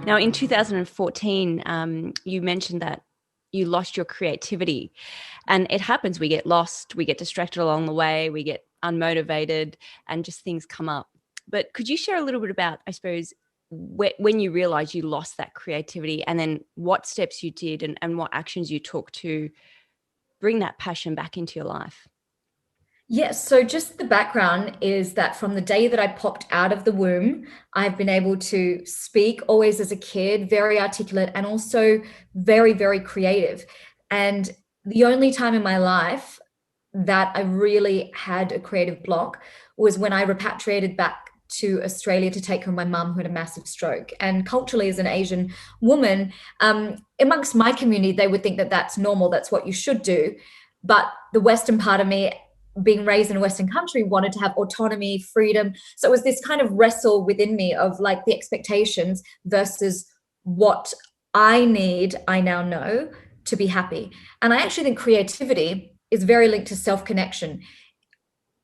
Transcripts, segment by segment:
Now, in 2014, you mentioned that you lost your creativity, and it happens. We get lost, we get distracted along the way, we get unmotivated, and just things come up. But could you share a little bit about, I suppose, when you realized you lost that creativity, and then what steps you did and what actions you took to bring that passion back into your life? Yes, so just the background is that from the day that I popped out of the womb, I've been able to speak always as a kid, very articulate and also very, very creative. And the only time in my life that I really had a creative block was when I repatriated back to Australia to take care of my mum who had a massive stroke. And culturally, as an Asian woman, amongst my community, they would think that that's normal, that's what you should do. But the Western part of me, being raised in a Western country, wanted to have autonomy, freedom. So it was this kind of wrestle within me of like the expectations versus what I need, I now know to be happy. And I actually think creativity is very linked to self-connection.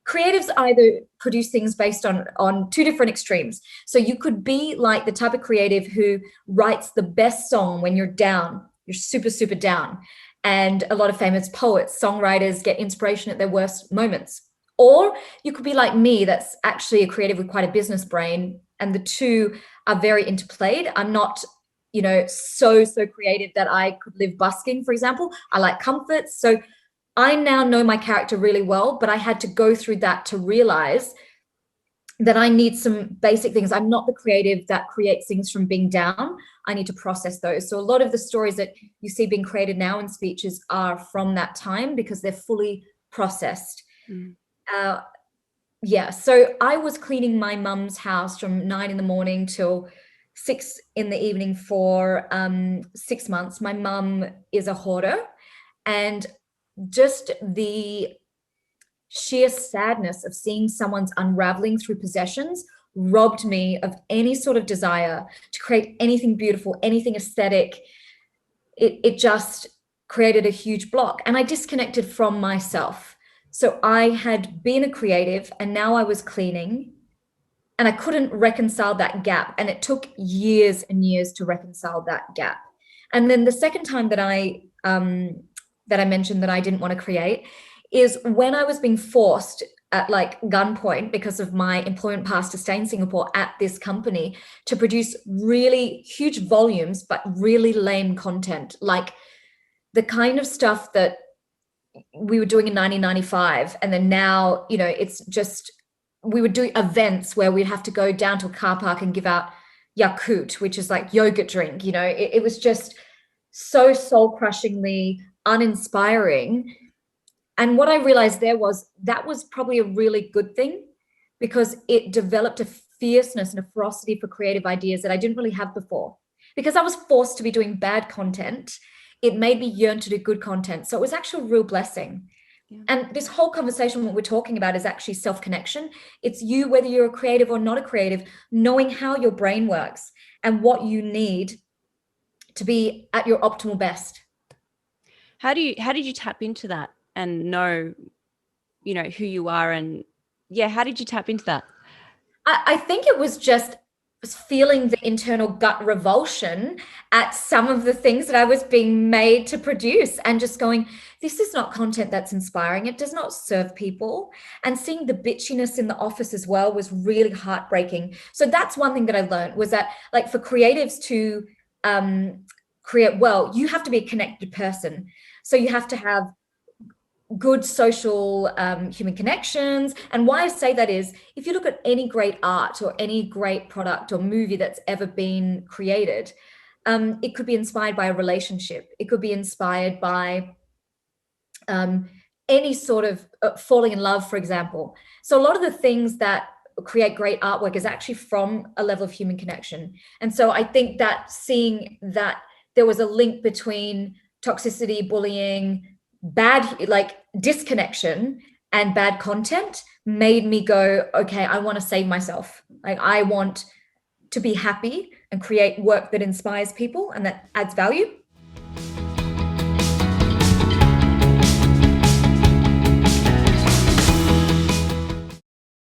Creatives either produce things based on two different extremes. So you could be like the type of creative who writes the best song when you're down, you're super, super down. And a lot of famous poets, songwriters get inspiration at their worst moments. Or you could be like me, that's actually a creative with quite a business brain. And the two are very interplayed. I'm not, so creative that I could live busking, for example. I like comfort. So I now know my character really well, but I had to go through that to realize that I need some basic things. I'm not the creative that creates things from being down. I need to process those. So a lot of the stories that you see being created now in speeches are from that time because they're fully processed. Mm. Yeah. So I was cleaning my mum's house from 9 in the morning till 6 in the evening for 6 months. My mum is a hoarder, and just the sheer sadness of seeing someone's unraveling through possessions robbed me of any sort of desire to create anything beautiful, anything aesthetic. It just created a huge block, and I disconnected from myself. So I had been a creative and now I was cleaning, and I couldn't reconcile that gap. And it took years and years to reconcile that gap. And then the second time that I mentioned that I didn't want to create is when I was being forced at like gunpoint because of my employment pass to stay in Singapore at this company to produce really huge volumes, but really lame content, like the kind of stuff that we were doing in 1995. And then now, it's just, we would do events where we'd have to go down to a car park and give out Yakult, which is like yogurt drink. It was just so soul crushingly uninspiring. And what I realized there was that was probably a really good thing, because it developed a fierceness and a ferocity for creative ideas that I didn't really have before. Because I was forced to be doing bad content, it made me yearn to do good content. So it was actually a real blessing. Yeah. And this whole conversation, what we're talking about is actually self-connection. It's you, whether you're a creative or not a creative, knowing how your brain works and what you need to be at your optimal best. How did you tap into that and know, who you are? And yeah, how did you tap into that? I think it was just feeling the internal gut revulsion at some of the things that I was being made to produce, and just going, this is not content that's inspiring. It does not serve people. And seeing the bitchiness in the office as well was really heartbreaking. So that's one thing that I learned, was that like for creatives to create well, you have to be a connected person. So you have to have good social human connections. And why I say that is, if you look at any great art or any great product or movie that's ever been created, it could be inspired by a relationship. It could be inspired by any sort of falling in love, for example. So a lot of the things that create great artwork is actually from a level of human connection. And so I think that seeing that there was a link between toxicity, bullying, bad like disconnection and bad content made me go, okay, I want to save myself. Like I want to be happy and create work that inspires people and that adds value.